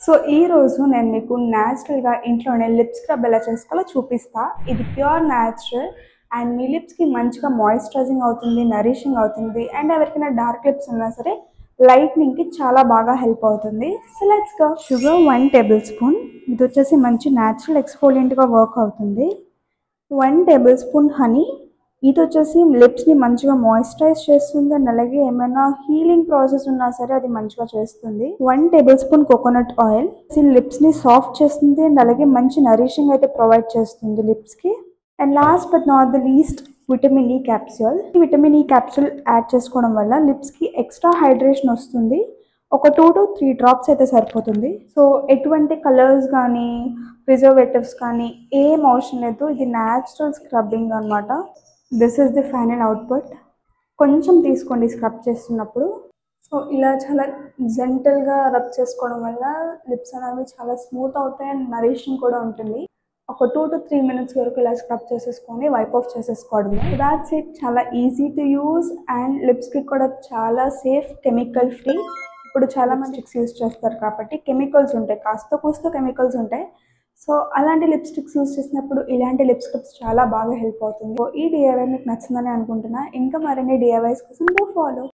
So ఈ రోజు నేను మీకు న్యాచురల్గా ఇంట్లోనే లిప్ స్క్రబ్ ఎలా చేసుకోవాలో చూపిస్తా. ఇది ప్యూర్ న్యాచురల్ అండ్ మీ లిప్స్కి మంచిగా మాయిశ్చరైజింగ్ అవుతుంది, నరిషింగ్ అవుతుంది అండ్ ఎవరికైనా డార్క్ లిప్స్ ఉన్నా సరే లైట్నింగ్కి చాలా బాగా హెల్ప్ అవుతుంది. So let's go. Sugar 1 table spoon. ఇది వచ్చేసి మంచి న్యాచురల్ ఎక్స్ఫోలియంట్గా వర్క్ అవుతుంది. 1 టేబుల్ స్పూన్ హనీ. ఇది వచ్చేసి లిప్స్ని మంచిగా మాయిశ్చరైజ్ చేస్తుంది అండ్ అలాగే ఏమైనా హీలింగ్ ప్రాసెస్ ఉన్నా సరే అది మంచిగా చేస్తుంది. 1 టేబుల్ స్పూన్ కోకోనట్ ఆయిల్. లిప్స్ని సాఫ్ట్ చేస్తుంది అండ్ అలాగే మంచి నరిషింగ్ అయితే ప్రొవైడ్ చేస్తుంది లిప్స్కి. And last but not the least vitamin E capsule. ఈ విటమిన్ ఈ క్యాప్సూల్ యాడ్ చేసుకోవడం వల్ల లిప్స్కి ఎక్స్ట్రా హైడ్రేషన్ వస్తుంది. ఒక 2 to 3 డ్రాప్స్ అయితే సరిపోతుంది. సో ఎటువంటి కలర్స్ కానీ ప్రిజర్వేటివ్స్ కానీ ఏం అవసరం లేదు. ఇది న్యాచురల్ స్క్రబ్బింగ్ అనమాట. This is the final output. కొంచెం తీసుకోండి స్క్రబ్ చేస్తున్నప్పుడు. సో ఇలా చాలా జెంటల్గా రబ్ చేసుకోవడం వల్ల లిప్స్ అనేవి చాలా స్మూత్ అవుతాయి అండ్ నరిషింగ్ కూడా ఉంటుంది. ఒక 2 to 3 మినిట్స్ వరకు ఇలా స్క్రబ్ చేసేసుకొని వైప్ ఆఫ్ చేసేసుకోవడమే. That's it. చాలా ఈజీ టు యూజ్ అండ్ లిప్స్కి కూడా చాలా సేఫ్, కెమికల్ ఫ్రీ. ఇప్పుడు చాలా మంది లిప్స్టిక్స్ యూజ్ చేస్తారు కాబట్టి కెమికల్స్ ఉంటాయి, కాస్త కూస్త కెమికల్స్ ఉంటాయి. సో అలాంటి లిప్స్టిక్స్ యూజ్ చేసినప్పుడు ఇలాంటి లిప్ స్క్రబ్స్ చాలా బాగా హెల్ప్ అవుతుంది. ఈ డిఐవై మీకు నచ్చిందని అనుకుంటున్నా. ఇంకా మరిన్ని డిఐవైస్ కోసం ఫాలో.